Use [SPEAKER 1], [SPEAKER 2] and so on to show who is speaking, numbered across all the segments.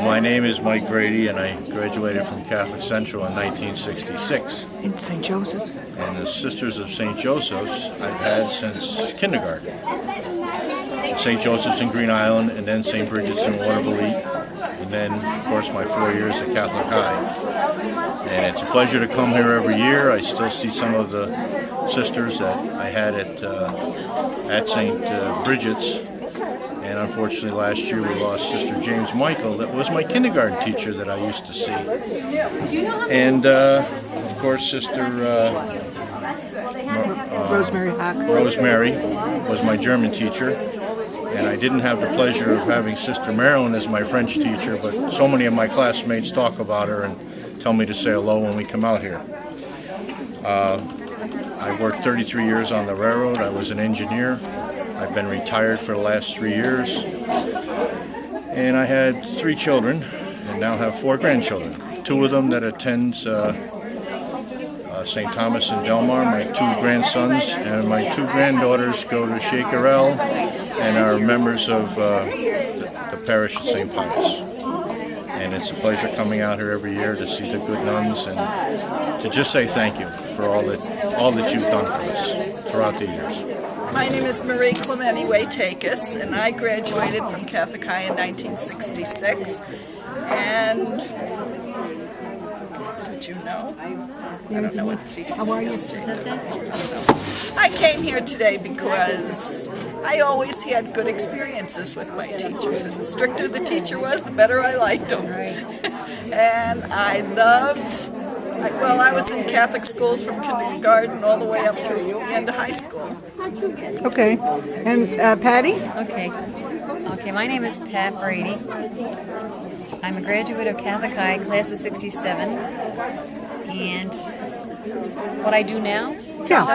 [SPEAKER 1] My name is Mike Grady, and I graduated from Catholic Central in 1966.
[SPEAKER 2] In St. Joseph's?
[SPEAKER 1] And the Sisters of St. Joseph's I've had since kindergarten. St. Joseph's in Green Island, and then St. Bridget's in Waterville, and then, of course, my 4 years at Catholic High. And it's a pleasure to come here every year. I still see some of the sisters that I had at St. Bridget's. And unfortunately, last year we lost Sister James Michael. That was my kindergarten teacher that I used to see. And, of course, Sister Rosemary was my German teacher. And I didn't have the pleasure of having Sister Marilyn as my French teacher, but so many of my classmates talk about her and tell me to say hello when we come out here. I worked 33 years on the railroad. I was an engineer. I've been retired for the last 3 years. And I had 3 children and now have 4 grandchildren. 2 of them that attend St. Thomas in Delmar, my 2 grandsons, and my 2 granddaughters go to Shakerell and are members of the parish at St. Pius. And it's a pleasure coming out here every year to see the good nuns and to just say thank you for all that you've done for us throughout the years.
[SPEAKER 3] My name is Marie Clementi Waitakis, and I graduated from Catholic High in 1966. And did you know? I don't know what the CCHS
[SPEAKER 4] How are you?
[SPEAKER 3] I came here today because I always had good experiences with my teachers, and the stricter the teacher was, the better I liked them. And I loved, well, I was in Catholic schools from kindergarten all the way up through the end of high school.
[SPEAKER 2] Okay. And Patty?
[SPEAKER 4] Okay, my name is Pat Brady. I'm a graduate of Catholic High, class of 67. And what I do now?
[SPEAKER 2] Yeah.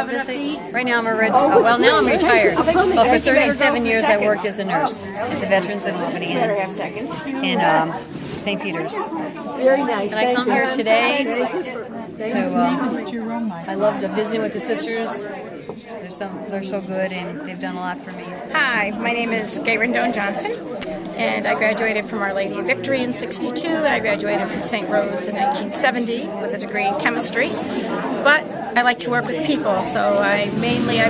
[SPEAKER 4] Right now I'm well, now I'm retired. But for 37 years I worked as a nurse at the Veterans in Albany and St. Peter's.
[SPEAKER 5] Very nice.
[SPEAKER 4] And I come here today to, I love visiting with the sisters. They're so good, and they've done a lot for me.
[SPEAKER 6] Hi, my name is Gay Rendon Johnson, and I graduated from Our Lady of Victory in '62. I graduated from St. Rose in 1970 with a degree in chemistry. But I like to work with people, so I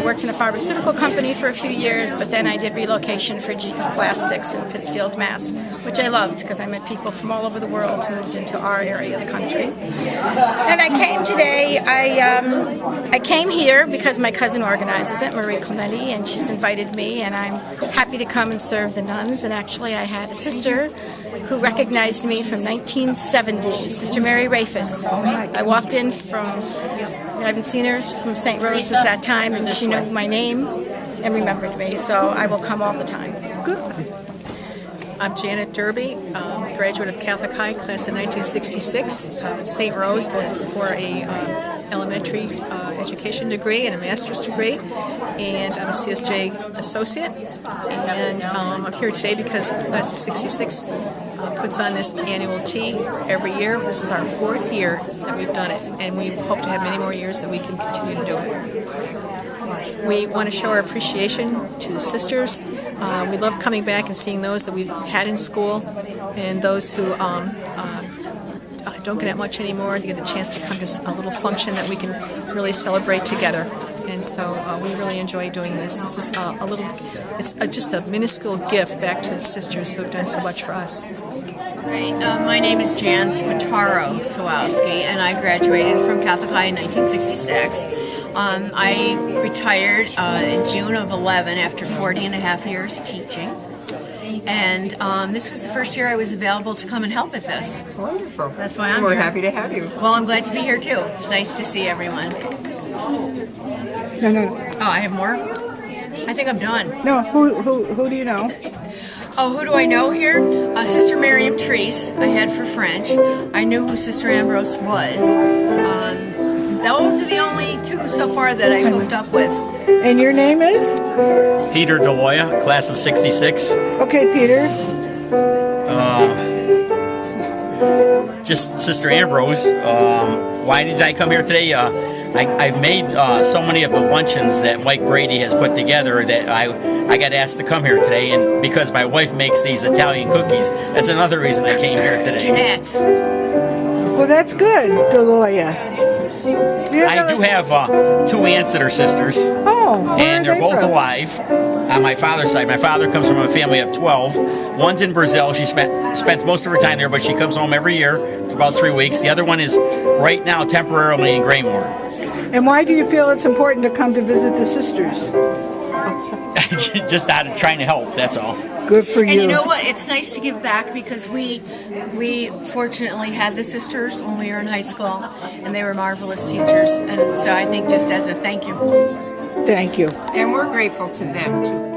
[SPEAKER 6] worked in a pharmaceutical company for a few years, but then I did relocation for GE Plastics in Pittsfield, Mass, which I loved because I met people from all over the world who moved into our area of the country. And I came today, I came here because my cousin organizes it, Marie Clementi, and she's invited me, and I'm happy to come and serve the nuns. And actually I had a sister who recognized me from 1970, Sister Mary Rafus. I walked in from, I haven't seen her from St. Rose since that time, and she knew my name and remembered me, so I will come all the time.
[SPEAKER 2] Good.
[SPEAKER 7] I'm Janet Derby, graduate of Catholic High, class of 1966, St. Rose, both for a elementary education degree and a master's degree, and I'm a CSJ associate. And I'm here today because class of 66 puts on this annual tea every year. This is our 4th year that we've done it, and we hope to have many more years that we can continue to do it. We want to show our appreciation to the sisters. We love coming back and seeing those that we've had in school and those who don't get it much anymore. They get a chance to come to a little function that we can really celebrate together. And so we really enjoy doing this. This is it's just a minuscule gift back to the sisters who have done so much for us.
[SPEAKER 8] Right. My name is Jan Spataro Sawowski, and I graduated from Catholic High in 1966. I retired in June of 11 after 40 and a half years teaching. And this was the first year I was available to come and help with this.
[SPEAKER 5] Wonderful.
[SPEAKER 8] That's why I'm
[SPEAKER 5] We're
[SPEAKER 8] here.
[SPEAKER 5] happy to have you.
[SPEAKER 8] Well, I'm glad to be here too. It's nice to see everyone.
[SPEAKER 2] No.
[SPEAKER 8] Oh, I have more? I think I'm done.
[SPEAKER 2] No, who do you know?
[SPEAKER 8] Oh, who do I know here? Sister Miriam Treese, I had for French. I knew who Sister Ambrose was. Those are the only 2 so far that I've hooked up with.
[SPEAKER 2] And your name is?
[SPEAKER 9] Peter DeLoya, class of 66.
[SPEAKER 2] Okay, Peter.
[SPEAKER 9] Just Sister Ambrose. Why did I come here today? I've made so many of the luncheons that Mike Brady has put together that I got asked to come here today, and because my wife makes these Italian cookies, that's another reason I came here today.
[SPEAKER 8] Jeanette.
[SPEAKER 2] Well, that's good, Deloya.
[SPEAKER 9] I do have 2 aunts that are sisters,
[SPEAKER 2] Oh, where
[SPEAKER 9] and
[SPEAKER 2] are
[SPEAKER 9] they're
[SPEAKER 2] they
[SPEAKER 9] both
[SPEAKER 2] from?
[SPEAKER 9] alive on my father's side. My father comes from a family of 12. One's in Brazil. She spends most of her time there, but she comes home every year for about 3 weeks. The other one is right now temporarily in Graymore.
[SPEAKER 2] And why do you feel it's important to come to visit the sisters?
[SPEAKER 9] Just out of trying to help, that's all.
[SPEAKER 2] Good for you.
[SPEAKER 8] And you know what? It's nice to give back because we fortunately had the sisters when we were in high school, and they were marvelous teachers. And so I think just as a thank you.
[SPEAKER 2] Thank you.
[SPEAKER 5] And we're grateful to them too.